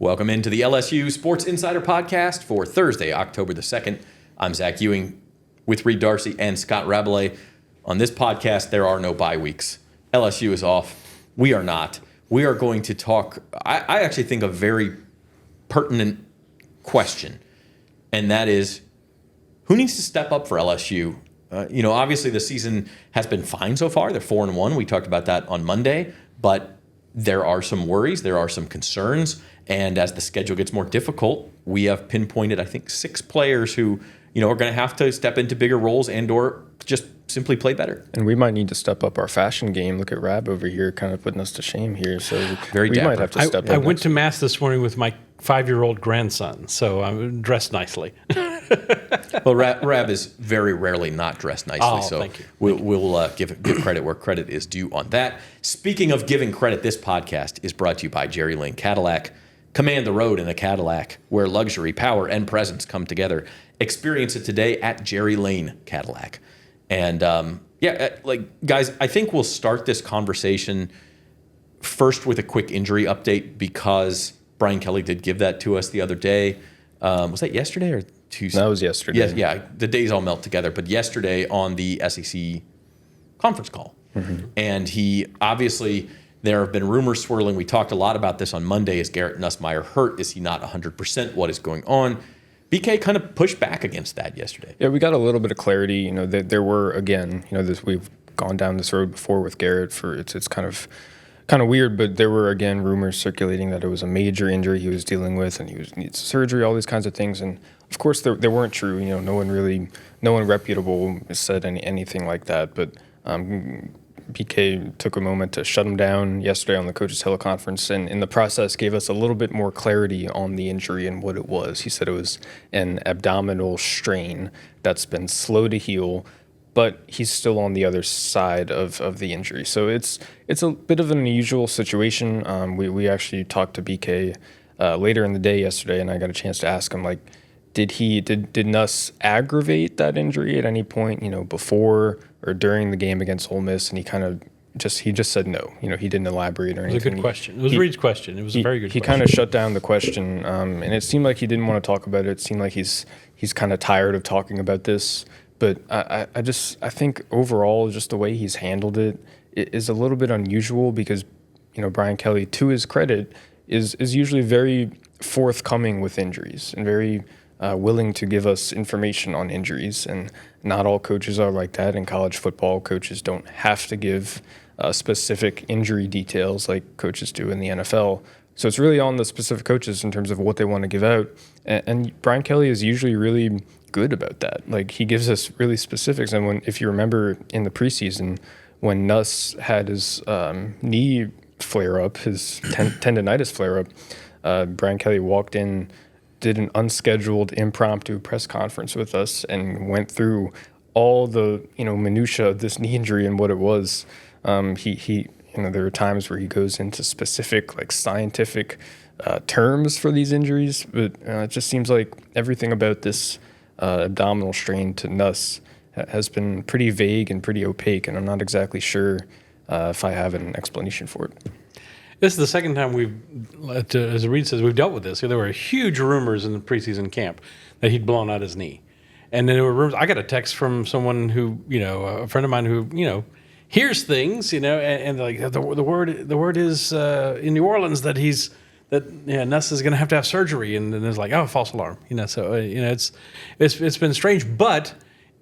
Welcome into the LSU Sports Insider Podcast for Thursday, October the 2nd. I'm Zach Ewing with Reed Darcy and Scott Rabelais. On this podcast, there are no bye weeks. LSU is off. We are not. We are going to talk, I actually think, a very pertinent question, and that is, who needs to step up for LSU? Obviously the season has been fine so far. They're 4-1. We talked about that on Monday, but there are some worries. There are some concerns. And as the schedule gets more difficult, we have pinpointed, I think, 6 players who, are going to have to step into bigger roles and or just simply play better. And we might need to step up our fashion game. Look at Rab over here kind of putting us to shame here. So Very we dapper. might have to step up. I went to Mass this morning with my 5-year-old grandson, so I'm dressed nicely. Well, Rab is very rarely not dressed nicely, so thank you. We'll give credit where credit is due on that. Speaking of giving credit, this podcast is brought to you by Jerry Lane Cadillac. Command the road in a Cadillac, where luxury, power, and presence come together. Experience it today at Jerry Lane Cadillac. And guys, I think we'll start this conversation first with a quick injury update because Brian Kelly did give that to us the other day. Was that yesterday or Tuesday? That was yesterday. Yes, yeah. The days all melt together. But yesterday on the SEC conference call. Mm-hmm. And he obviously, there have been rumors swirling. We talked a lot about this on Monday. Is Garrett Nussmeier hurt? Is he not 100%? What is going on? BK kind of pushed back against that yesterday. Yeah, we got a little bit of clarity. There were, again, we've gone down this road before with Garrett. It's kind of weird, but there were, again, rumors circulating that it was a major injury he was dealing with and he needs surgery, all these kinds of things. And of course, they weren't true. No one reputable said anything like that. But BK took a moment to shut him down yesterday on the coaches' teleconference, and in the process gave us a little bit more clarity on the injury and what it was. He said it was an abdominal strain that's been slow to heal, but he's still on the other side of the injury. So it's a bit of an unusual situation. We actually talked to BK later in the day yesterday, and I got a chance to ask him, did Nuss aggravate that injury at any point, before or during the game against Ole Miss? And he just said no. He didn't elaborate or anything. It was a good question. It was Reed's question. It was a very good question. He kind of shut down the question, and it seemed like he didn't want to talk about it. It seemed like he's kind of tired of talking about this. But I think overall, just the way he's handled it is a little bit unusual because, Brian Kelly, to his credit, is usually very forthcoming with injuries and very willing to give us information on injuries. And not all coaches are like that. In college football, coaches don't have to give specific injury details like coaches do in the NFL. So it's really on the specific coaches in terms of what they want to give out. And Brian Kelly is usually really good about that. He gives us really specifics. And if you remember in the preseason, when Nuss had his knee flare up, his tendonitis flare up, Brian Kelly walked in, did an unscheduled impromptu press conference with us and went through all the minutia of this knee injury and what it was. There are times where he goes into specific scientific terms for these injuries, but it just seems like everything about this abdominal strain to Nuss has been pretty vague and pretty opaque, and I'm not exactly sure if I have an explanation for it. This is the second time as Reed says, we've dealt with this. There were huge rumors in the preseason camp that he'd blown out his knee. And then there were rumors. I got a text from someone who, a friend of mine who, hears things, and the word is in New Orleans that Nuss is going to have surgery. And then there's false alarm, So, it's been strange, but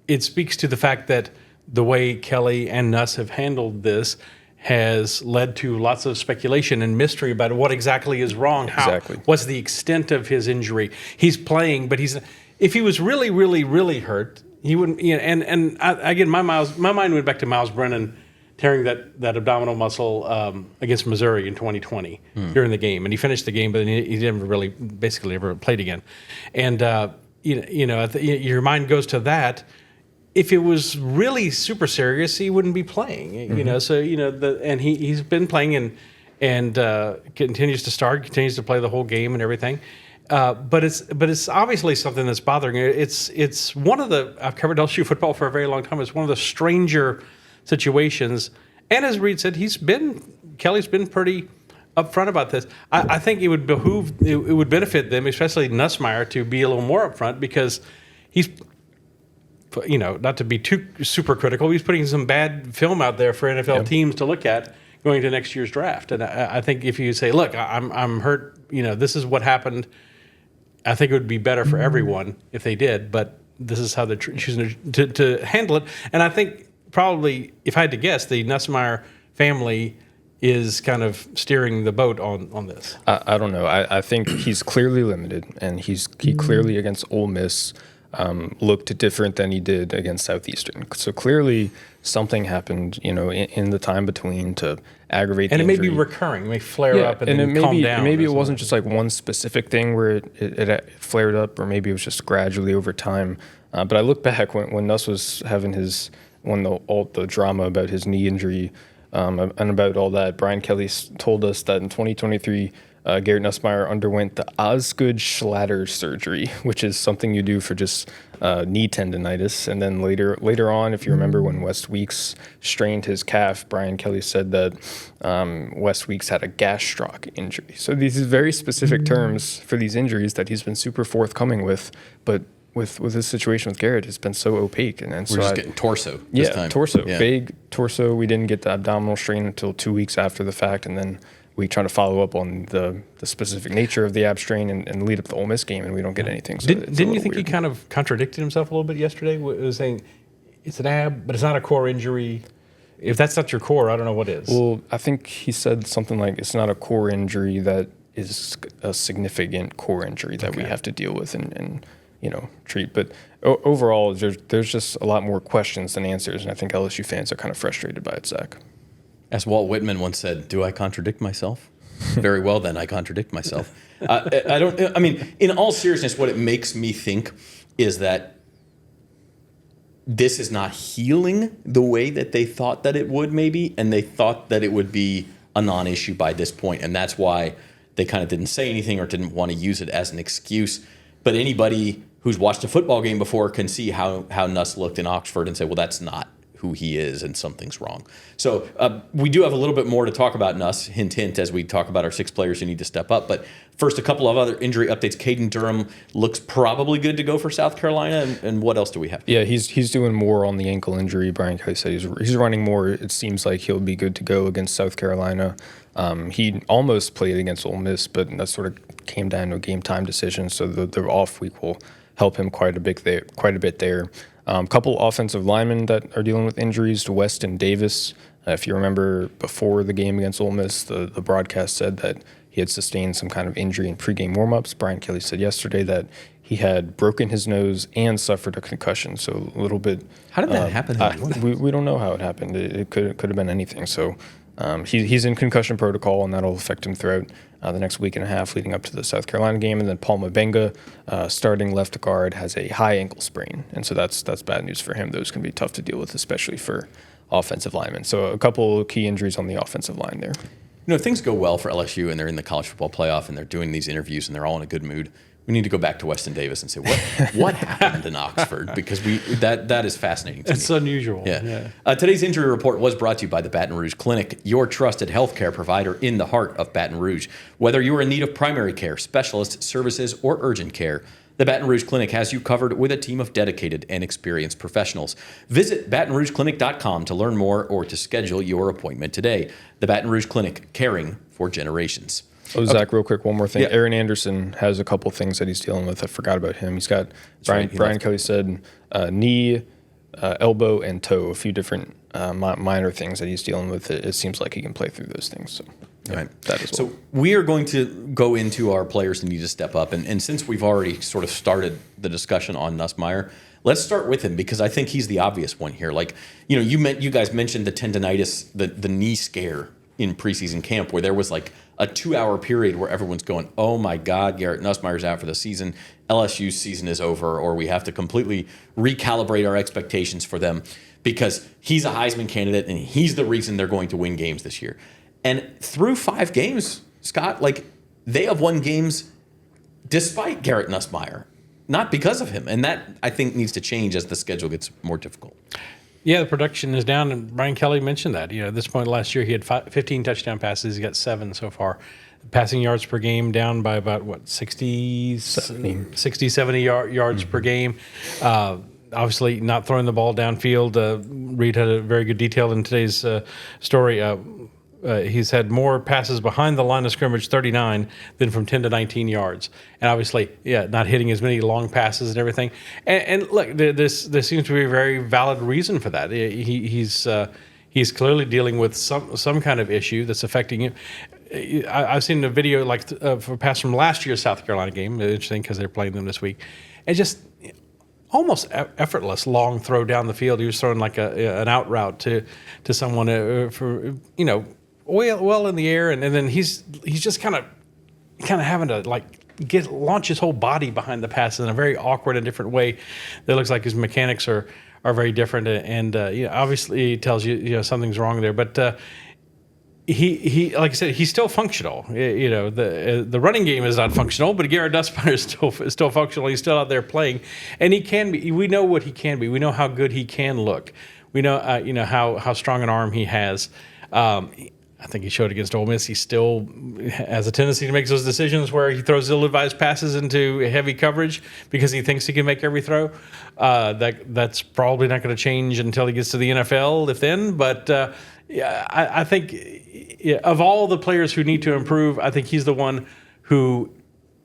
it speaks to the fact that the way Kelly and Nuss have handled this has led to lots of speculation and mystery about what exactly is wrong. What's the extent of his injury? He's playing, but if he was really, really, really hurt, he wouldn't. Again, my mind went back to Miles Brennan tearing that abdominal muscle against Missouri in 2020 during the game, and he finished the game, but he didn't really, basically, ever played again. And your mind goes to that. If it was really super serious, he wouldn't be playing. Mm-hmm. So and he's been playing and continues to start, continues to play the whole game and everything. But it's obviously something that's bothering you. It's one of the, I've covered LSU football for a very long time. It's one of the stranger situations. And as Reed said, Kelly's been pretty upfront about this. I think it would it would benefit them, especially Nussmeier, to be a little more upfront because he's, not to be too super critical, he's putting some bad film out there for NFL teams to look at going to next year's draft. And I think if you say, look, I'm hurt, this is what happened, I think it would be better for everyone if they did, but this is how they're choosing to handle it. And I think probably, if I had to guess, the Nussmeier family is kind of steering the boat on this. I don't know. I think he's clearly limited, and he clearly against Ole Miss looked different than he did against Southeastern. So clearly something happened, in the time between to aggravate and the it may injury. be recurring. It may flare up and then calm down. Maybe it wasn't just like one specific thing where it flared up, or maybe it was just gradually over time. But I look back when Nuss was having all the drama about his knee injury, and about all that, Brian Kelly told us that in 2023, Garrett Nussmeier underwent the Osgood Schlatter surgery, which is something you do for just knee tendonitis. And then later on, if you remember when Wes Weeks strained his calf, Brian Kelly said that Wes Weeks had a gastroc injury. So these are very specific terms for these injuries that he's been super forthcoming with, but with this situation with Garrett, it's been so opaque. And so we're just getting torso this time. Torso. Big torso. We didn't get the abdominal strain until 2 weeks after the fact, and then we try to follow up on the specific nature of the ab strain and lead up the Ole Miss game, and we don't get anything. So didn't you think weird. he kind of contradicted himself a little bit yesterday? Was saying it's an ab, but it's not a core injury. If that's not your core, I don't know what is. Well, I think he said something like it's not a core injury that is a significant core injury that we have to deal with and treat. But overall, there's just a lot more questions than answers, and I think LSU fans are kind of frustrated by it, Zach. As Walt Whitman once said, do I contradict myself? Very well, then, I contradict myself. In all seriousness, what it makes me think is that this is not healing the way that they thought that it would, maybe, and they thought that it would be a non-issue by this point, and that's why they kind of didn't say anything or didn't want to use it as an excuse. But anybody who's watched a football game before can see how Nuss looked in Oxford and say, well, that's not who he is and something's wrong. So we do have a little bit more to talk about Nuss, hint, hint, as we talk about our 6 players who need to step up. But first, a couple of other injury updates. Caden Durham looks probably good to go for South Carolina. And what else do we have? Yeah, he's doing more on the ankle injury. Brian Kelly said he's running more. It seems like he'll be good to go against South Carolina. He almost played against Ole Miss, but that sort of came down to a game time decision. So the off week will help him quite a bit there. Couple offensive linemen that are dealing with injuries to Weston Davis. If you remember before the game against Ole Miss, the broadcast said that he had sustained some kind of injury in pregame warmups. Brian Kelly said yesterday that he had broken his nose and suffered a concussion. So a little bit. How did that happen? We don't know how it happened. It could have been anything. So he's in concussion protocol, and that'll affect him throughout the next week and a half leading up to the South Carolina game. And then Paul Mabenga, starting left guard, has a high ankle sprain. And so that's bad news for him. Those can be tough to deal with, especially for offensive linemen. So a couple of key injuries on the offensive line there. If things go well for LSU and they're in the college football playoff and they're doing these interviews and they're all in a good mood, we need to go back to Weston Davis and say, what happened in Oxford? Because that is fascinating to me. It's unusual. Yeah. Today's injury report was brought to you by the Baton Rouge Clinic, your trusted healthcare provider in the heart of Baton Rouge. Whether you are in need of primary care, specialist services, or urgent care, the Baton Rouge Clinic has you covered with a team of dedicated and experienced professionals. Visit BatonRougeClinic.com to learn more or to schedule your appointment today. The Baton Rouge Clinic, caring for generations. Oh, Zach, real quick, one more thing. Yeah. Aaron Anderson has a couple things that he's dealing with. I forgot about him. He's got, Brian Kelly said, knee, elbow, and toe, a few different minor things that he's dealing with. It seems like he can play through those things. So, Right. that as well. So we are going to go into our players that need to step up. And since we've already sort of started the discussion on Nussmeier, let's start with him because I think he's the obvious one here. Like, you guys mentioned the tendonitis, the knee scare in preseason camp where there was like a 2-hour period where everyone's going, oh my God, Garrett Nussmeier's out for the season. LSU's season is over, or we have to completely recalibrate our expectations for them because he's a Heisman candidate and he's the reason they're going to win games this year. And through 5 games, Scott, they have won games despite Garrett Nussmeier, not because of him. And that, I think, needs to change as the schedule gets more difficult. Yeah, the production is down, and Brian Kelly mentioned that. At this point last year, he had 15 touchdown passes. He got 7 so far. Passing yards per game down by about 60, 70 yards per game. Obviously, not throwing the ball downfield. Reed had a very good detail in today's story. He's had more passes behind the line of scrimmage, 39, than from 10 to 19 yards. And obviously, not hitting as many long passes and everything. And look, there seems to be a very valid reason for that. He's clearly dealing with some kind of issue that's affecting him. I've seen a video for a pass from last year's South Carolina game. Interesting because they're playing them this week. And just almost effortless long throw down the field. He was throwing like an out route to someone well in the air, and then he's just kind of having to launch his whole body behind the pass in a very awkward and different way. That looks like his mechanics are very different, and obviously it tells you something's wrong there. But he like I said, he's still functional. The running game is not functional, but Garrett Nussmeier is still functional. He's still out there playing, and he can be. We know what he can be. We know how good he can look. We know how strong an arm he has. I think he showed against Ole Miss. He still has a tendency to make those decisions where he throws ill-advised passes into heavy coverage because he thinks he can make every throw. That's probably not going to change until he gets to the NFL, if then. But I think of all the players who need to improve, I think he's the one who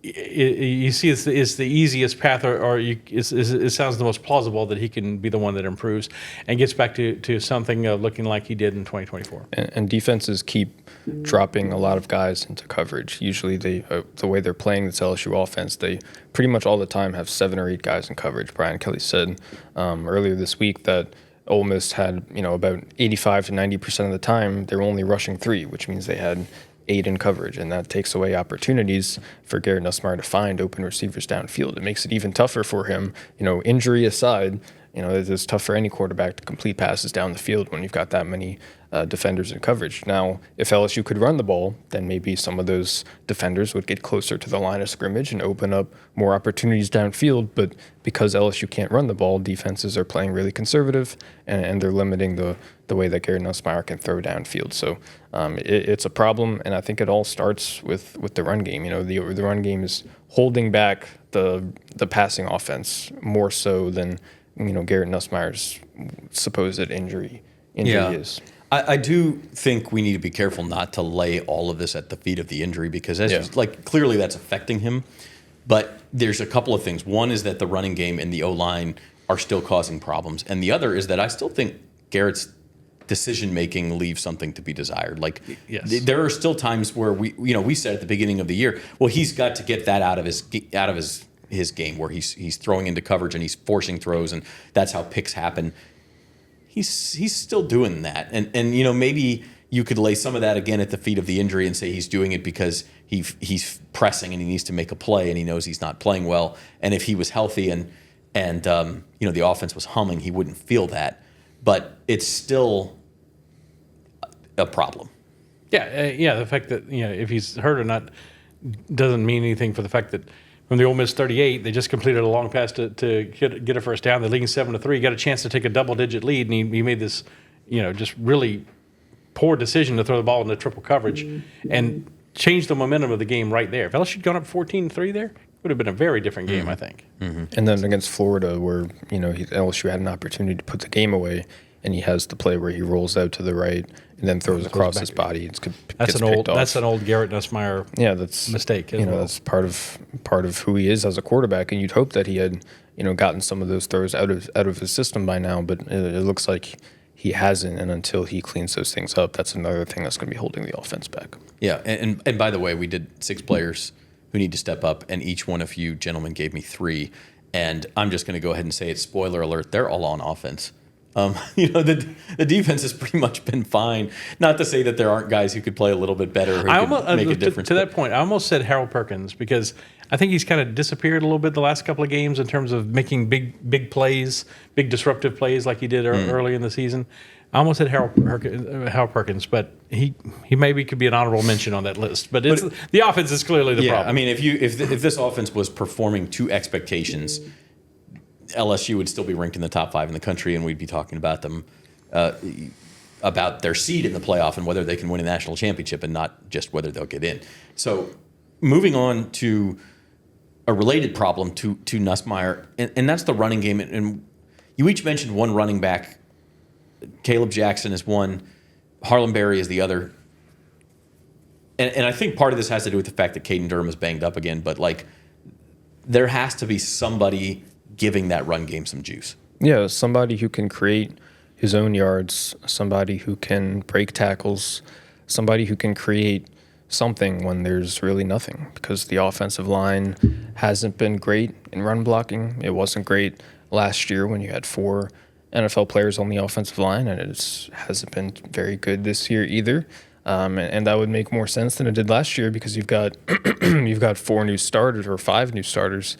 you see is the easiest path, it sounds the most plausible that he can be the one that improves and gets back to something looking like he did in 2024. And defenses keep dropping a lot of guys into coverage. Usually the way they're playing this LSU offense, they pretty much all the time have 7 or 8 guys in coverage. Brian Kelly said earlier this week that Ole Miss had about 85 to 90% of the time they're only rushing 3, which means they had 8 in coverage, and that takes away opportunities for Garrett Nussmeier to find open receivers downfield. It makes it even tougher for him, injury aside. It's tough for any quarterback to complete passes down the field when you've got that many defenders in coverage. Now, if LSU could run the ball, then maybe some of those defenders would get closer to the line of scrimmage and open up more opportunities downfield. But because LSU can't run the ball, defenses are playing really conservative, and they're limiting the way that Garrett Nussmeier can throw downfield. So it's a problem, and I think it all starts with the run game. The run game is holding back the passing offense more so than Garrett Nussmeier's supposed injury is. I do think we need to be careful not to lay all of this at the feet of the injury because clearly that's affecting him. But there's a couple of things. One is that the running game and the O-line are still causing problems. And the other is that I still think Garrett's decision-making leaves something to be desired. There are still times where we said at the beginning of the year, well, he's got to get that out of his game where he's throwing into coverage and he's forcing throws, and that's how picks happen. He's still doing that, and maybe you could lay some of that again at the feet of the injury and say he's doing it because he's pressing and he needs to make a play and he knows he's not playing well. And if he was healthy and the offense was humming, he wouldn't feel that. But it's still a problem. Yeah. The fact that if he's hurt or not doesn't mean anything for the fact that from the Ole Miss 38, they just completed a long pass to get a first down. They're leading 7-3. Got a chance to take a double-digit lead, and he made this, just really poor decision to throw the ball into triple coverage and change the momentum of the game right there. If LSU had gone up 14-3 there, it would have been a very different game, I think. Mm-hmm. And then against Florida, where LSU had an opportunity to put the game away, and he has the play where he rolls out to the right and then throws across his body. That's an old Garrett Nussmeier mistake. That's part of who he is as a quarterback, and you'd hope that he had gotten some of those throws out of his system by now, but it looks like he hasn't, and until he cleans those things up, that's another thing that's going to be holding the offense back. Yeah, and by the way, we did 6 players who need to step up, and each one of you gentlemen gave me 3, and I'm just going to go ahead and say it. Spoiler alert: they're all on offense. The defense has pretty much been fine. Not to say that there aren't guys who could play a little bit better who could make a difference. To that point, I almost said Harold Perkins because I think he's kind of disappeared a little bit the last couple of games in terms of making big plays, big disruptive plays like he did early in the season. I almost said Harold Perkins, but he maybe could be an honorable mention on that list. But the offense is clearly the problem. I mean, if this offense was performing to expectations, LSU would still be ranked in the top 5 in the country, and we'd be talking about them, about their seed in the playoff and whether they can win a national championship and not just whether they'll get in. So moving on to a related problem to Nussmeier, and that's the running game. And you each mentioned one running back. Caleb Jackson is one. Harlem Berry is the other. And I think part of this has to do with the fact that Caden Durham is banged up again, but like there has to be somebody giving that run game some juice. Yeah, somebody who can create his own yards, somebody who can break tackles, somebody who can create something when there's really nothing, because the offensive line hasn't been great in run blocking. It wasn't great last year when you had 4 NFL players on the offensive line, and it hasn't been very good this year either. And that would make more sense than it did last year, because you've got 4 new starters or 5 new starters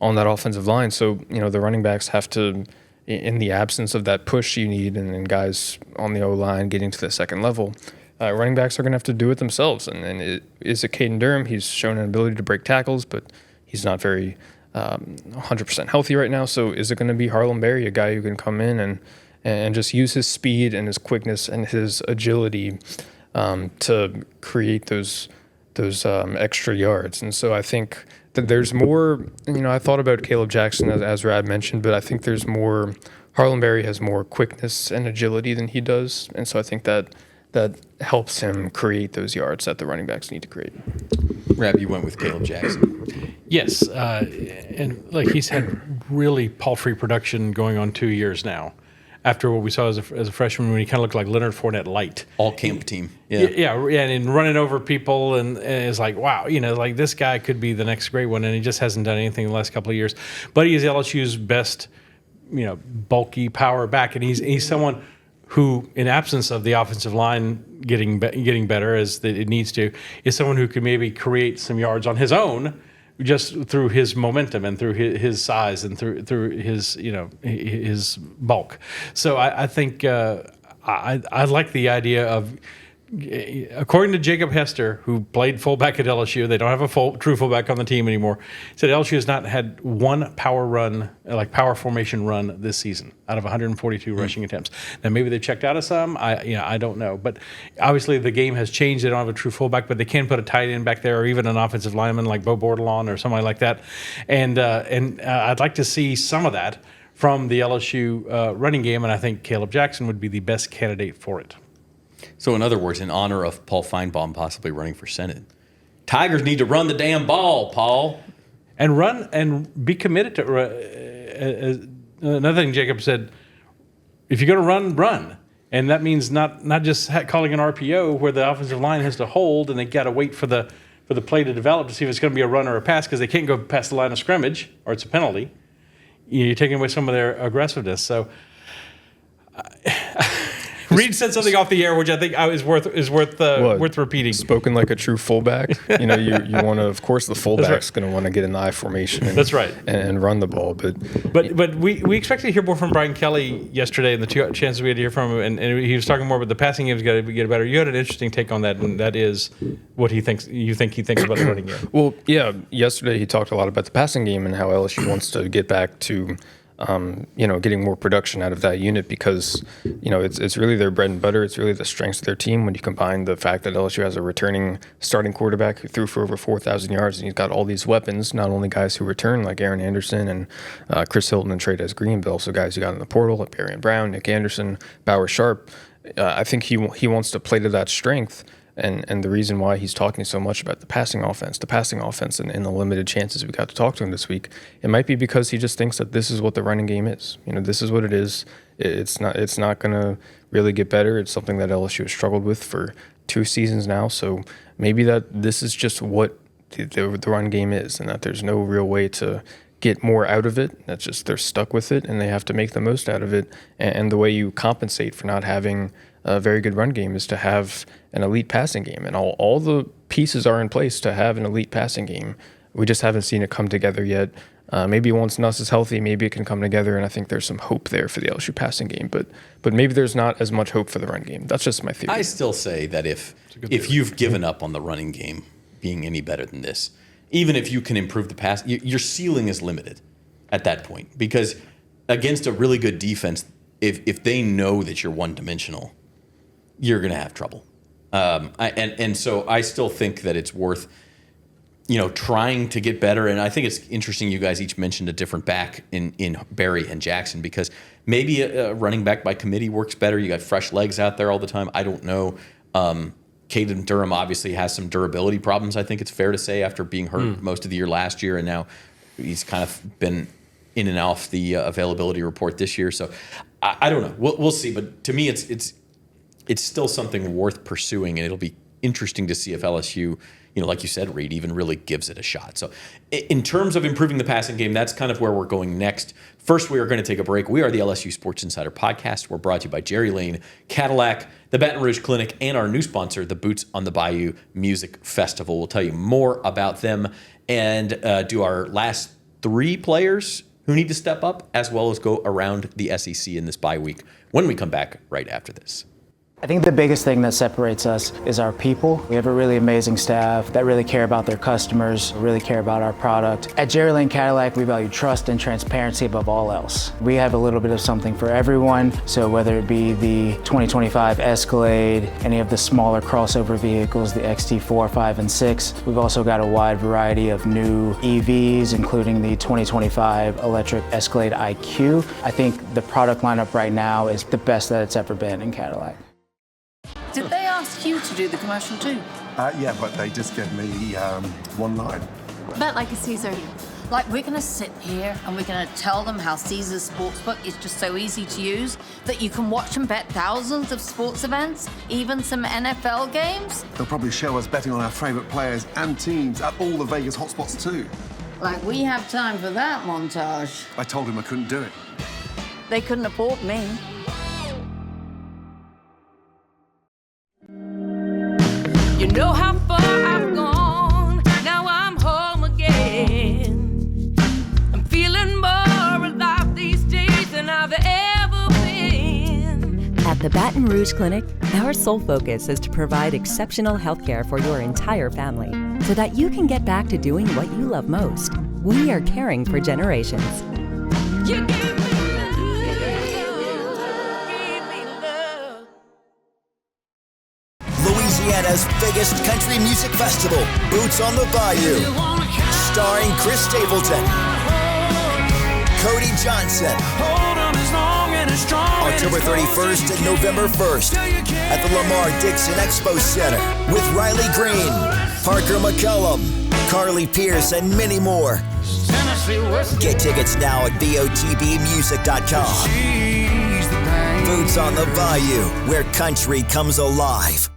on that offensive line. So, the running backs have to, in the absence of that push you need and guys on the O-line getting to the second level, running backs are going to have to do it themselves. And is it Caden Durham? He's shown an ability to break tackles, but he's not very 100% healthy right now. So is it going to be Harlem Berry, a guy who can come in and just use his speed and his quickness and his agility to create those extra yards? And so I think that there's more. I thought about Caleb Jackson as Rad mentioned, but I think there's more. Harlem Berry has more quickness and agility than he does, and so I think that helps him create those yards that the running backs need to create. Rab, you went with Caleb Jackson. Yes, and like he's had really paltry production going on 2 years now. After what we saw as a freshman, when he kind of looked like Leonard Fournette light. All camp team. Yeah, and running over people, and it's like, wow, like this guy could be the next great one, and he just hasn't done anything in the last couple of years. But he is LSU's best, bulky power back, and he's someone who, in absence of the offensive line getting better as it needs to, is someone who could maybe create some yards on his own, just through his momentum and through his size and through his his bulk. So I think I like the idea of, according to Jacob Hester, who played fullback at LSU, they don't have a true fullback on the team anymore. Said LSU has not had one power run, like power formation run this season out of 142 rushing attempts. Now maybe they checked out of some. I don't know, but obviously the game has changed. They don't have a true fullback, but they can put a tight end back there, or even an offensive lineman like Bo Bordelon or somebody like that. And I'd like to see some of that from the LSU running game, and I think Caleb Jackson would be the best candidate for it. So in other words, in honor of Paul Feinbaum possibly running for Senate, Tigers need to run the damn ball, Paul. And run and be committed to another thing Jacob said, if you're going to run. And that means not just calling an RPO where the offensive line has to hold and they got to wait for the play to develop to see if it's going to be a run or a pass, because they can't go past the line of scrimmage or it's a penalty. You're taking away some of their aggressiveness. So Reed said something off the air, which I think is worth repeating. Spoken like a true fullback. You want to, of course, the fullback's going to want to get in the I formation. That's right, and run the ball. But we expected to hear more from Brian Kelly yesterday, and the 2 chances we had to hear from him, and he was talking more about the passing game's got to get better. You had an interesting take on that, and that is what he thinks. You think he thinks about the running game? Well, yeah. Yesterday he talked a lot about the passing game and how LSU wants to get back to getting more production out of that unit, because, it's really their bread and butter. It's really the strengths of their team. When you combine the fact that LSU has a returning starting quarterback who threw for over 4,000 yards, and he's got all these weapons, not only guys who return like Aaron Anderson and Chris Hilton and Trey'Dez Green, but also guys who got in the portal like Barian Brown, Nick Anderson, Bauer Sharp. I think he wants to play to that strength. And the reason why he's talking so much about the passing offense and the limited chances we got to talk to him this week, it might be because he just thinks that this is what the running game is. This is what it is. It's not going to really get better. It's something that LSU has struggled with for 2 seasons now. So maybe that this is just what the run game is, and that there's no real way to get more out of it. That's just they're stuck with it, and they have to make the most out of it. And the way you compensate for not having a very good run game is to have an elite passing game, and all the pieces are in place to have an elite passing game. We just haven't seen it come together yet. Maybe once Nuss is healthy, maybe it can come together, and I think there's some hope there for the LSU passing game. But maybe there's not as much hope for the run game. That's just my theory. I still say that if you've given up on the running game being any better than this, even if you can improve the pass, your ceiling is limited at that point, because against a really good defense, if they know that you're one-dimensional, you're going to have trouble. And so I still think that it's worth, trying to get better. And I think it's interesting you guys each mentioned a different back in Barry and Jackson, because maybe a running back by committee works better. You got fresh legs out there all the time. I don't know. Caden Durham obviously has some durability problems, I think it's fair to say, after being hurt most of the year last year, and now he's kind of been in and off the availability report this year. So I don't know. We'll see. But to me, it's still something worth pursuing, and it'll be interesting to see if LSU, like you said, Reed, even really gives it a shot. So in terms of improving the passing game, that's kind of where we're going next. First, we are going to take a break. We are the LSU Sports Insider Podcast. We're brought to you by Jerry Lane, Cadillac, the Baton Rouge Clinic, and our new sponsor, the Boots on the Bayou Music Festival. We'll tell you more about them and do our last 3 players who need to step up, as well as go around the SEC in this bye week when we come back right after this. I think the biggest thing that separates us is our people. We have a really amazing staff that really care about their customers, really care about our product. At Jerry Lane Cadillac, we value trust and transparency above all else. We have a little bit of something for everyone. So whether it be the 2025 Escalade, any of the smaller crossover vehicles, the XT4, 5, and 6, we've also got a wide variety of new EVs, including the 2025 electric Escalade IQ. I think the product lineup right now is the best that it's ever been in Cadillac. Did they ask you to do the commercial too? Yeah, but they just gave me one line. Bet like a Caesar. Like, we're gonna sit here and we're gonna tell them how Caesar's Sportsbook is just so easy to use that you can watch and bet thousands of sports events, even some NFL games. They'll probably show us betting on our favourite players and teams at all the Vegas hotspots too. Like, we have time for that montage. I told him I couldn't do it. They couldn't afford me. You know how far I've gone, now I'm home again. I'm feeling more alive these days than I've ever been. At the Baton Rouge Clinic, our sole focus is to provide exceptional health care for your entire family so that you can get back to doing what you love most. We are caring for generations. You give me love. Louisiana's biggest country music festival, Boots on the Bayou, starring Chris Stapleton, Cody Johnson, October 31st and November 1st at the Lamar Dixon Expo Center with Riley Green, Parker McCullum, Carly Pierce, and many more. Get tickets now at botbmusic.com. Boots on the Bayou, where country comes alive.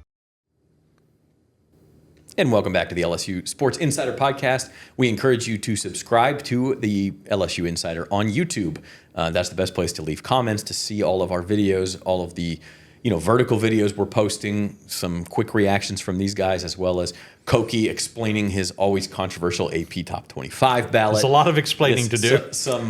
And welcome back to the LSU Sports Insider Podcast. We encourage you to subscribe to the LSU Insider on YouTube. That's the best place to leave comments, to see all of our videos, all of the vertical videos we're posting, some quick reactions from these guys, as well as Koki explaining his always controversial AP Top 25 ballot. There's a lot of explaining to do. Some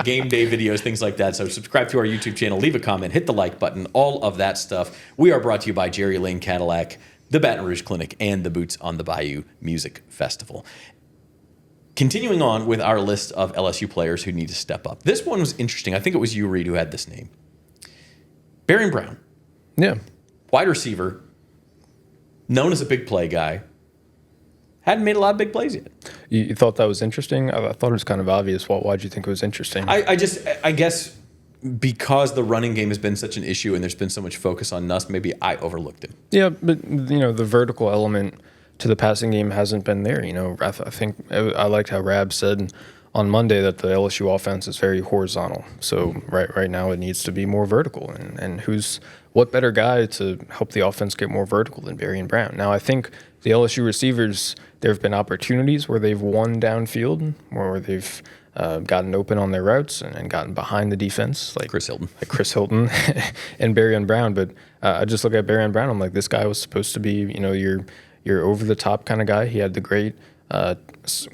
game day videos, things like that. So subscribe to our YouTube channel, leave a comment, hit the like button, all of that stuff. We are brought to you by Jerry Lane Cadillac, the Baton Rouge Clinic, and the Boots on the Bayou Music Festival. Continuing on with our list of LSU players who need to step up. This one was interesting. I think it was you, Reed, who had this name. Barry Brown. Yeah. Wide receiver, known as a big play guy. Hadn't made a lot of big plays yet. You thought that was interesting? I thought it was kind of obvious. Why'd you think it was interesting? I guess because the running game has been such an issue and there's been so much focus on Nuss, maybe I overlooked him. Yeah, but the vertical element to the passing game hasn't been there. I think I liked how Rab said on Monday that the LSU offense is very horizontal. So right now it needs to be more vertical. And what better guy to help the offense get more vertical than Barry and Brown? Now I think the LSU receivers, there have been opportunities where they've won downfield, where they've gotten open on their routes and gotten behind the defense, like Chris Hilton and Barry and Brown. But I just look at Barry and Brown. I'm like, this guy was supposed to be, your over the top kind of guy. He had the great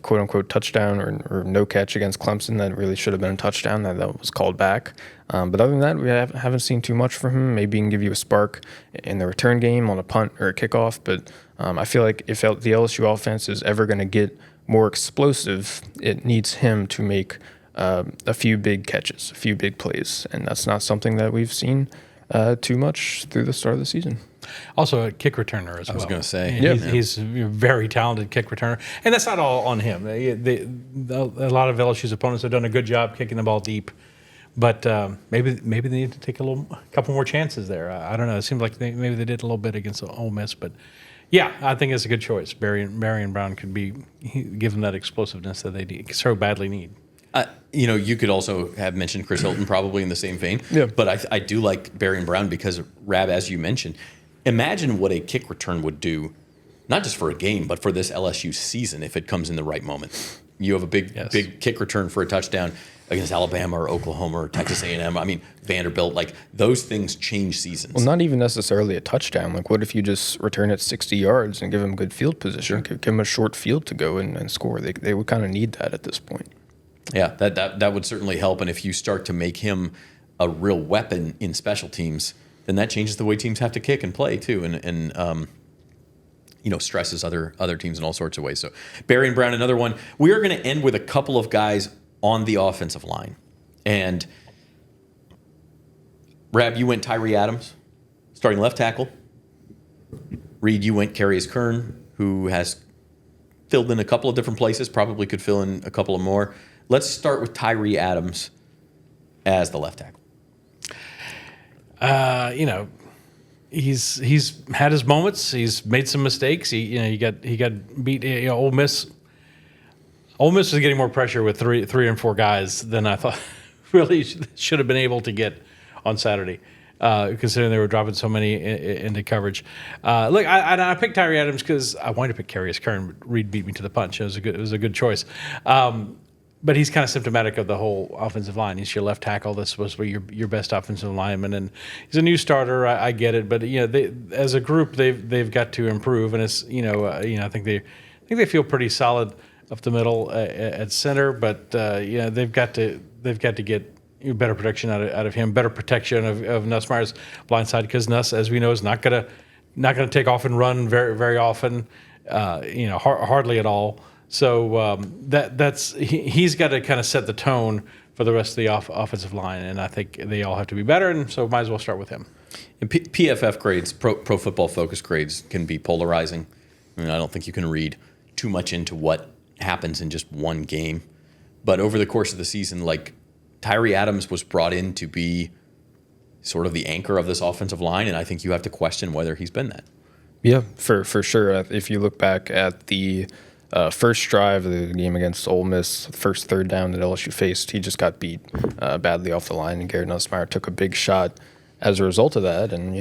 quote unquote touchdown or no catch against Clemson that really should have been a touchdown that was called back. But other than that, we haven't seen too much from him. Maybe he can give you a spark in the return game on a punt or a kickoff. But I feel like if the LSU offense is ever going to get more explosive, it needs him to make a few big catches, a few big plays, and that's not something that we've seen too much through the start of the season. Also a kick returner as well. I was going to say. He's a very talented kick returner. And that's not all on him. A lot of LSU's opponents have done a good job kicking the ball deep. But maybe they need to take a couple more chances there. I don't know. It seems like maybe they did a little bit against Ole Miss. But, yeah, I think it's a good choice. Barry and Brown could give them that explosiveness that they so badly need. You could also have mentioned Chris Hilton probably in the same vein. Yeah. But I do like Barry and Brown because, Rab, as you mentioned, imagine what a kick return would do, not just for a game, but for this LSU season if it comes in the right moment. You have a big kick return for a touchdown against Alabama or Oklahoma or Texas A&M. I mean, Vanderbilt, like those things change seasons. Well, not even necessarily a touchdown. Like, what if you just return it 60 yards and give them good field position? Give them a short field to go and score. They would kind of need that at this point. Yeah, that would certainly help. And if you start to make him a real weapon in special teams, then that changes the way teams have to kick and play too, and stresses other teams in all sorts of ways. So Barry and Brown, another one. We are going to end with a couple of guys on the offensive line, and Rab, you went Tyree Adams, starting left tackle. Reed, you went Carius Kern, who has filled in a couple of different places, probably could fill in a couple of more. Let's start with Tyree Adams as the left tackle. He's had his moments. He's made some mistakes. He got beat. Ole Miss. Ole Miss was getting more pressure with three and four guys than I thought really should have been able to get on Saturday, considering they were dropping so many into coverage. Look, I picked Tyree Adams because I wanted to pick Carius Kern, but Reed beat me to the punch. It was a good choice. But he's kind of symptomatic of the whole offensive line. He's your left tackle. That's supposed to be your best offensive lineman, and he's a new starter. I get it, but they, as a group, they've got to improve, and it's I think they feel pretty solid up the middle at center, but they've got to get better protection out of him, better protection of Nussmeier's blind side, because Nuss, as we know, is not gonna take off and run very very often, hardly at all. So he's got to kind of set the tone for the rest of the offensive line, and I think they all have to be better, and so might as well start with him. And PFF grades, Pro Football Focus grades, can be polarizing. I mean, I don't think you can read too much into what happens in just one game. But over the course of the season, like, Tyree Adams was brought in to be sort of the anchor of this offensive line, and I think you have to question whether he's been that. Yeah, for sure. If you look back at the first drive of the game against Ole Miss, first third down that LSU faced, he just got beat badly off the line, and Garrett Nussmeier took a big shot as a result of that. And,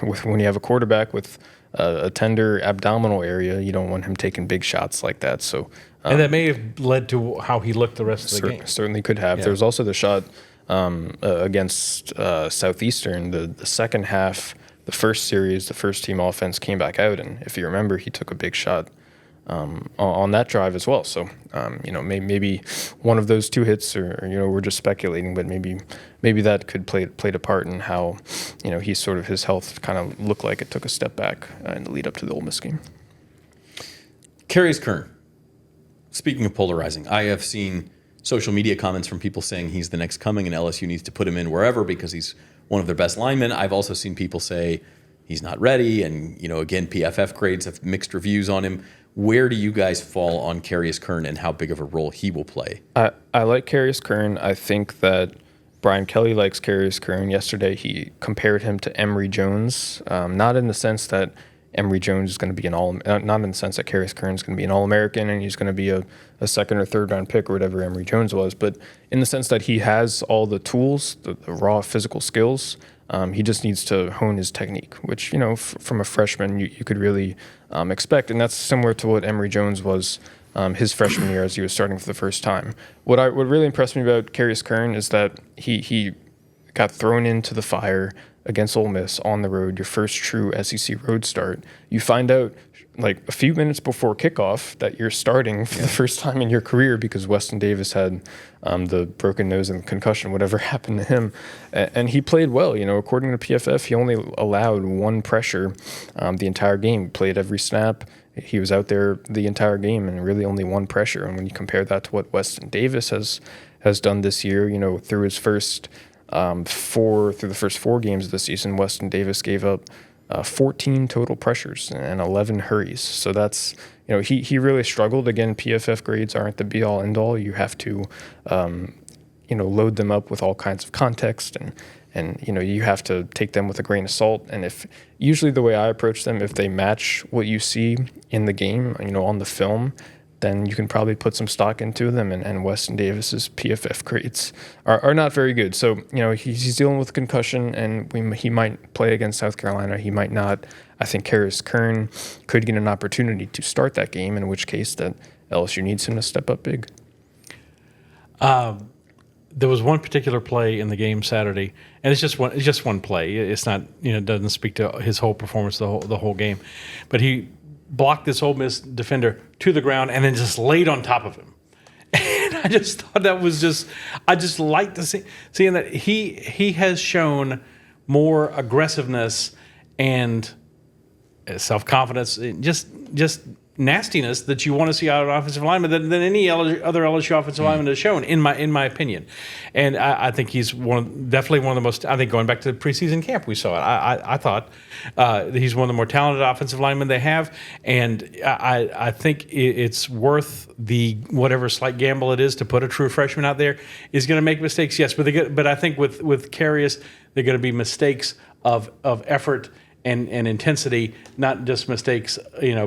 when you have a quarterback with a tender abdominal area, you don't want him taking big shots like that. So, and that may have led to how he looked the rest of the game. Certainly could have. Yeah. There was also the shot against Southeastern, the second half, the first series, the first team offense came back out, and if you remember, he took a big shot on that drive as well. So, maybe one of those two hits, or we're just speculating, but maybe that could played a part in how, his health kind of looked like it took a step back in the lead up to the Ole Miss game. Carius Kern. Speaking of polarizing, I have seen social media comments from people saying he's the next coming and LSU needs to put him in wherever because he's one of their best linemen. I've also seen people say he's not ready, and again, PFF grades have mixed reviews on him. Where do you guys fall on Carius Kern and how big of a role he will play? I like Carius Kern. I think that Brian Kelly likes Carius Kern. Yesterday, he compared him to Emory Jones, not in the sense that Emory Jones is going to be not in the sense that Carius Kern is going to be an All-American and he's going to be a second or third round pick or whatever Emory Jones was, but in the sense that he has all the tools, the raw physical skills. He just needs to hone his technique, which, from a freshman, you could really expect. And that's similar to what Emory Jones was his freshman year as he was starting for the first time. What really impressed me about Carius Kern is that he got thrown into the fire against Ole Miss on the road, your first true SEC road start. You find out like a few minutes before kickoff that you're starting for the first time in your career because Weston Davis had the broken nose and concussion, whatever happened to him. And he played well. According to PFF, he only allowed one pressure the entire game. He played every snap. He was out there the entire game and really only one pressure. And when you compare that to what Weston Davis has has done this year. Through his first through the first 4 games of the season, Weston Davis gave up 14 total pressures and 11 hurries. So that's, he really struggled. Again, PFF grades aren't the be all end all. You have to, load them up with all kinds of context and you have to take them with a grain of salt. And if usually the way I approach them, if they match what you see in the game, on the film, then you can probably put some stock into them. And Weston Davis's PFF grades are not very good. So, he's dealing with concussion, and he might play against South Carolina. He might not. I think Harris Kern could get an opportunity to start that game, in which case that LSU needs him to step up big. There was one particular play in the game Saturday, and it's just one play. It's not, it doesn't speak to his whole performance the whole game, but he blocked this Ole Miss defender to the ground and then just laid on top of him. And I just thought that was I just like to seeing that he has shown more aggressiveness and self-confidence, just nastiness that you want to see out of an offensive lineman than any other LSU offensive lineman has shown, in my opinion. And I think he's definitely one of the most. I think going back to the preseason camp, we saw it. I thought he's one of the more talented offensive linemen they have, and I think it's worth the whatever slight gamble it is to put a true freshman out there. Is going to make mistakes, yes, but I think with Carius, they're going to be mistakes of effort and intensity, not just mistakes,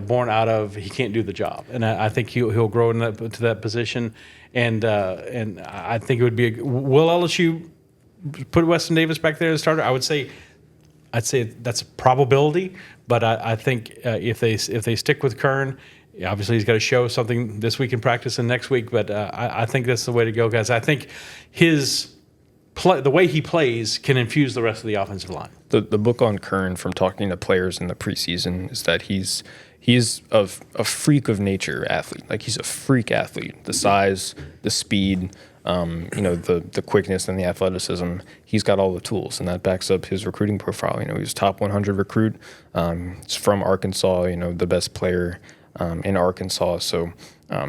born out of he can't do the job. And I think he'll grow to that position. And I think it would be will LSU put Weston Davis back there as a starter? I'd say that's a probability, but I think if they stick with Kern, obviously he's got to show something this week in practice and next week. But I think that's the way to go, guys. I think the way he plays can infuse the rest of the offensive line. The book on Kern, from talking to players in the preseason, is that he's a freak of nature athlete. Like, he's a freak athlete. The size, the speed, the quickness and the athleticism. He's got all the tools, and that backs up his recruiting profile. He's top 100 recruit. He's from Arkansas. The best player in Arkansas. So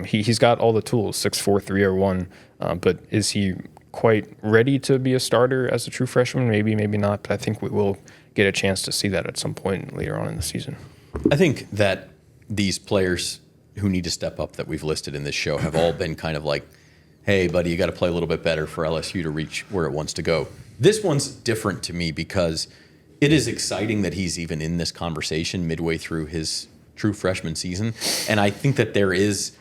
he's got all the tools. 6'4", 301. But is he quite ready to be a starter as a true freshman? Maybe, maybe not, but I think we will get a chance to see that at some point later on in the season. I think that these players who need to step up that we've listed in this show have all been kind of like, hey, buddy, you got to play a little bit better for LSU to reach where it wants to go. This one's different to me because it is exciting that he's even in this conversation midway through his true freshman season, and I think that there is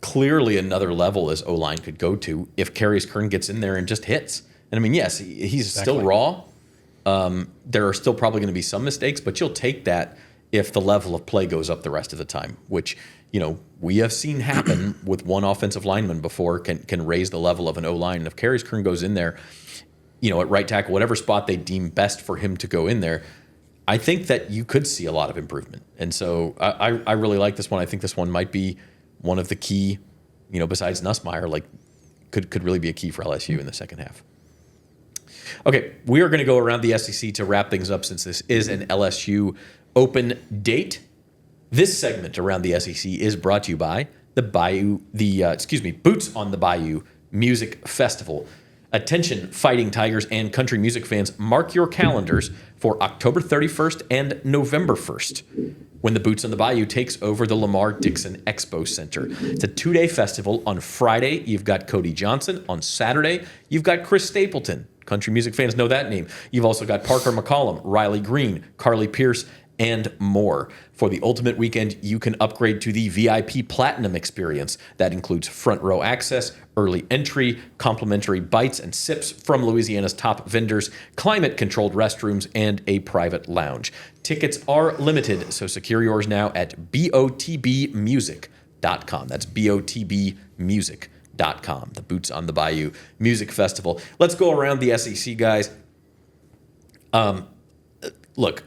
clearly another level as O-line could go to if Carius Kern gets in there and just hits. And I mean, yes, he's still raw. There are still probably going to be some mistakes, but you'll take that if the level of play goes up the rest of the time, which, we have seen happen with one offensive lineman before can raise the level of an O-line. And if Carius Kern goes in there, at right tackle, whatever spot they deem best for him to go in there, I think that you could see a lot of improvement. And so I really like this one. I think this one might be one of the key, besides Nussmeier, could really be a key for LSU in the second half. Okay, we are going to go around the SEC to wrap things up since this is an LSU open date. This segment around the SEC is brought to you by Boots on the Bayou Music Festival. Attention, Fighting Tigers and country music fans, mark your calendars for October 31st and November 1st, when the Boots on the Bayou takes over the Lamar Dixon Expo Center. It's a 2-day festival. On Friday, you've got Cody Johnson. On Saturday, you've got Chris Stapleton. Country music fans know that name. You've also got Parker McCollum, Riley Green, Carly Pierce, and more. For the ultimate weekend, you can upgrade to the VIP Platinum experience. That includes front row access, early entry, complimentary bites and sips from Louisiana's top vendors, climate-controlled restrooms, and a private lounge. Tickets are limited, so secure yours now at botbmusic.com. That's botbmusic.com, the Boots on the Bayou Music Festival. Let's go around the SEC, guys. Look,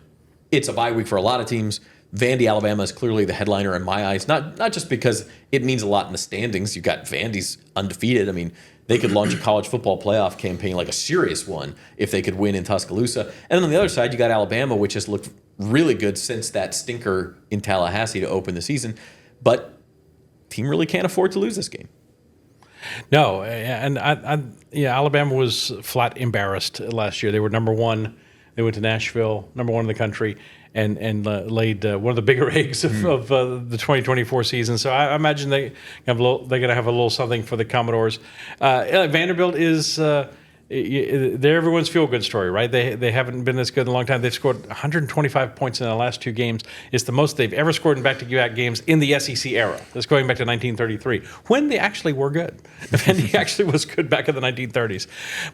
it's a bye week for a lot of teams. Vandy, Alabama is clearly the headliner in my eyes, not just because it means a lot in the standings. You've got Vandy's undefeated. I mean, they could launch a college football playoff campaign, like a serious one, if they could win in Tuscaloosa. And then on the other side, you got Alabama, which has looked really good since that stinker in Tallahassee to open the season. But team really can't afford to lose this game. No, and Alabama was flat embarrassed last year. They were number one. They went to Nashville, number one in the country, and laid one of the bigger eggs of the 2024 season. So I imagine they're going to have a little something for the Commodores. Vanderbilt is they're everyone's feel-good story, right? They haven't been this good in a long time. They've scored 125 points in the last 2 games. It's the most they've ever scored in back-to-back games in the SEC era. That's going back to 1933, when they actually were good. Vandy actually was good back in the 1930s.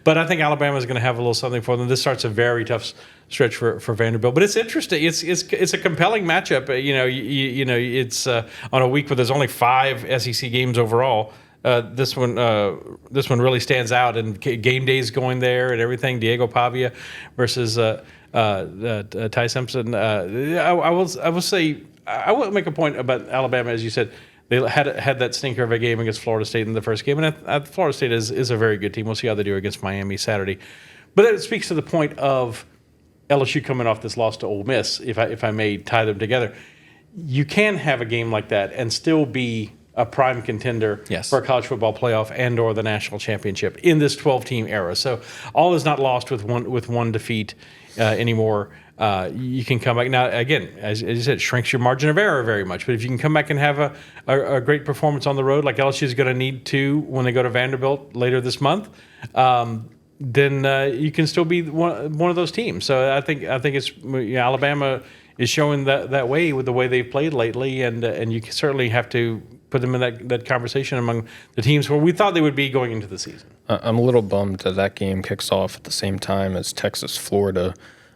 But I think Alabama is going to have a little something for them. This starts a very tough stretch for Vanderbilt. But it's interesting. It's a compelling matchup. It's on a week where there's only 5 SEC games overall. This one really stands out, and game day's going there and everything. Diego Pavia versus Ty Simpson. I will say I will make a point about Alabama, as you said. They had that stinker of a game against Florida State in the first game, and Florida State is a very good team. We'll see how they do against Miami Saturday. But it speaks to the point of LSU coming off this loss to Ole Miss. If I may tie them together, you can have a game like that and still be a prime contender for a college football playoff and or the national championship in this 12-team era. So all is not lost with one defeat anymore. You can come back. Now, again, as you said, it shrinks your margin of error very much. But if you can come back and have a great performance on the road, like LSU is going to need to when they go to Vanderbilt later this month, then you can still be one of those teams. So I think it's Alabama is showing that way with the way they've played lately, and you certainly have to put them in that conversation among the teams where we thought they would be going into the season. I'm a little bummed that game kicks off at the same time as Texas-Florida,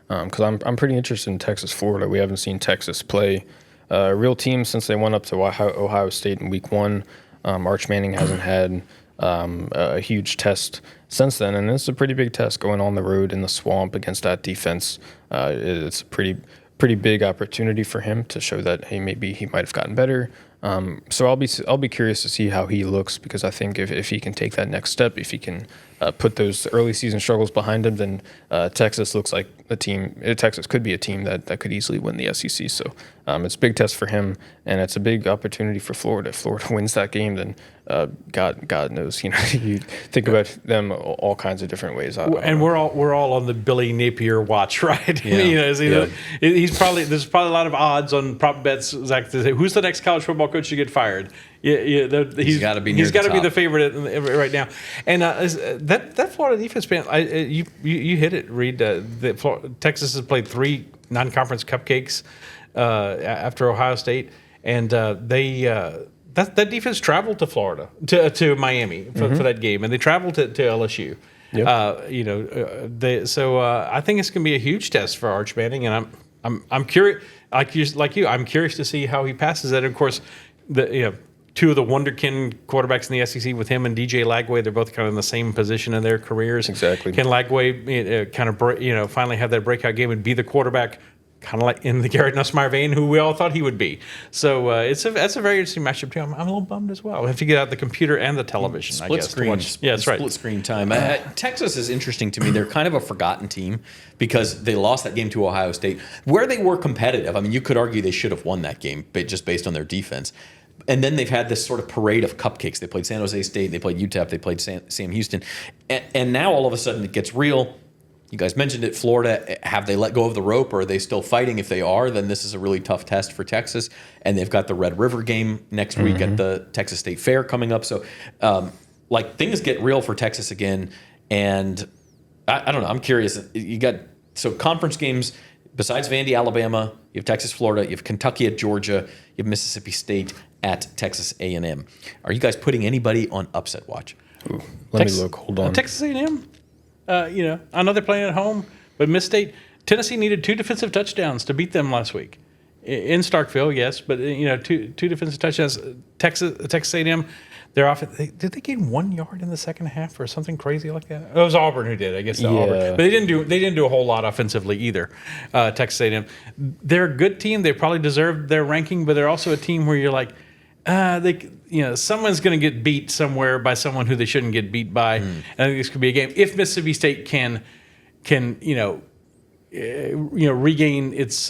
because I'm pretty interested in Texas-Florida. We haven't seen Texas play a real team since they went up to Ohio State in Week 1. Arch Manning hasn't had a huge test since then, and it's a pretty big test going on the road in the swamp against that defense. It's a pretty big opportunity for him to show that, hey, maybe he might have gotten better. So I'll be curious to see how he looks, because I think if he can take that next step, if he can put those early season struggles behind him, then Texas looks like a team. Texas could be a team that could easily win the SEC. So it's a big test for him, and it's a big opportunity for Florida. If Florida wins that game, then God knows, you think about them all kinds of different ways. And we're all on the Billy Napier watch, right? Yeah. There's probably a lot of odds on prop bets, Zach, to say who's the next college football coach to get fired. He's got to be the favorite right now. And that Florida defense, man, you hit it, Reed. Texas has played 3 non-conference cupcakes after Ohio State, and that defense traveled to Florida to Miami for that game, and they traveled to LSU. Yep. So I think it's going to be a huge test for Arch Manning, and I'm curious, like you, I'm curious to see how he passes it. And of course, 2 of the wonderkin quarterbacks in the SEC with him and DJ Lagway, they're both kind of in the same position in their careers. Exactly. Can Lagway kind of finally have that breakout game and be the quarterback, kind of like in the Garrett Nussmeier vein, who we all thought he would be? So that's a very interesting matchup too. I'm a little bummed as well. We have to get out the computer and the television. Split screen. Yeah, that's right. Split screen time. Texas is interesting to me. They're kind of a forgotten team because they lost that game to Ohio State, where they were competitive. I mean, you could argue they should have won that game, just based on their defense. And then they've had this sort of parade of cupcakes. They played San Jose State, they played UTEP, they played Sam Houston. And now all of a sudden it gets real. You guys mentioned it, Florida. Have they let go of the rope, or are they still fighting? If they are, then this is a really tough test for Texas. And they've got the Red River game next week at the Texas State Fair coming up. So, things get real for Texas again. And I don't know. I'm curious. You got conference games. Besides Vandy, Alabama, you have Texas, Florida, you have Kentucky at Georgia, you have Mississippi State at Texas A&M. Are you guys putting anybody on upset watch? Ooh, let me look. Hold on. Texas A&M, I know they're playing at home, but Miss State, Tennessee needed 2 defensive touchdowns to beat them last week. In Starkville, yes, but 2 defensive touchdowns. Texas A&M, their offense, did they gain 1 yard in the second half or something crazy like that? It was Auburn who did, I guess. Auburn, but they didn't do a whole lot offensively either. Texas A&M, they're a good team. They probably deserve their ranking, but they're also a team where you're like, someone's going to get beat somewhere by someone who they shouldn't get beat by. And I think this could be a game if Mississippi State can regain its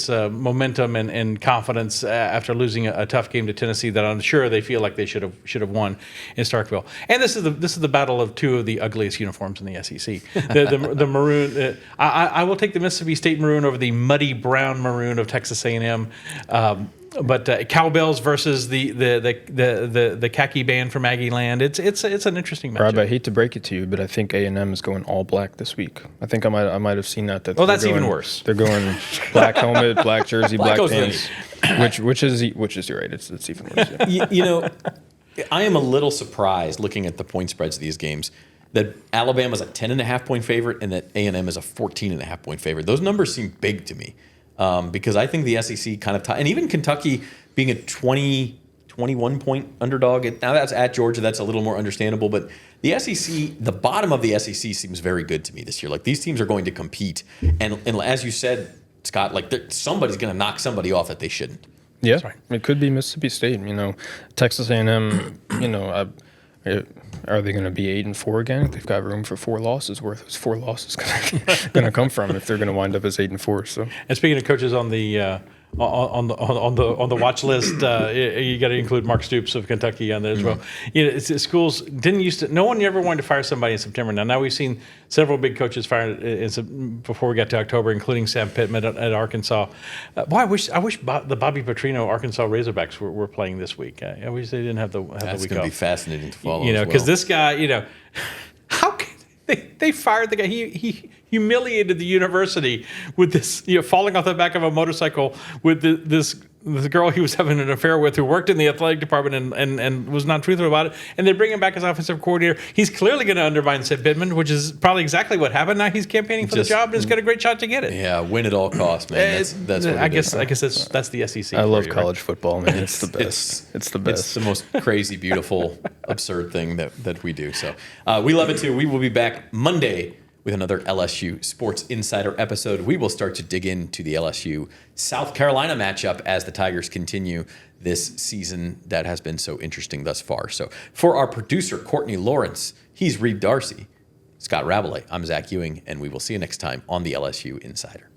momentum and confidence after losing a tough game to Tennessee that I'm sure they feel like they should have won in Starkville. And this is the battle of two of the ugliest uniforms in the SEC. The maroon. I will take the Mississippi State maroon over the muddy brown maroon of Texas A&M. But cowbells versus the khaki band from Aggie Land. It's an interesting matchup. Rob, I hate to break it to you, but I think A&M is going all black this week. I think I might have seen that. Oh, that's even worse. They're going black helmet, black jersey, black pants. Which is you're right. It's even worse. Yeah. I am a little surprised looking at the point spreads of these games that Alabama's a 10.5 point favorite and that A&M is a 14.5 point favorite. Those numbers seem big to me. Because I think the SEC kind of and even Kentucky being a 21 point underdog. Now that's at Georgia. That's a little more understandable. But the SEC, the bottom of the SEC seems very good to me this year. Like these teams are going to compete. And as you said, Scott, like somebody's going to knock somebody off that they shouldn't. Yeah, it could be Mississippi State. Texas A&M, are they going to be 8-4 again? They've got room for 4 losses. Where those 4 losses going to come from if they're going to wind up as 8-4? So, and speaking of coaches on the watch list, you got to include Mark Stoops of Kentucky on there as well. Schools didn't used to. No one ever wanted to fire somebody in September. Now we've seen several big coaches fired before we got to October, including Sam Pittman at Arkansas. I wish the Bobby Petrino Arkansas Razorbacks were playing this week. I wish they didn't have the week off. That's going to be fascinating to follow. Because this guy, how can they fired the guy? He humiliated the university with this, falling off the back of a motorcycle with this girl he was having an affair with who worked in the athletic department and was not truthful about it. And they bring him back as offensive coordinator. He's clearly going to undermine Sam Pittman, which is probably exactly what happened. Now he's campaigning for the job and he's got a great shot to get it. Yeah, win at all costs, man. That's what I guess that's the SEC. I love college football, man. It's the best. It's the best. It's the most crazy, beautiful, absurd thing that we do. So we love it too. We will be back Monday with another LSU Sports Insider episode. We will start to dig into the LSU South Carolina matchup as the Tigers continue this season that has been so interesting thus far. So for our producer, Courtney Lawrence, he's Reed Darcy, Scott Rabelais, I'm Zach Ewing, and we will see you next time on the LSU Insider.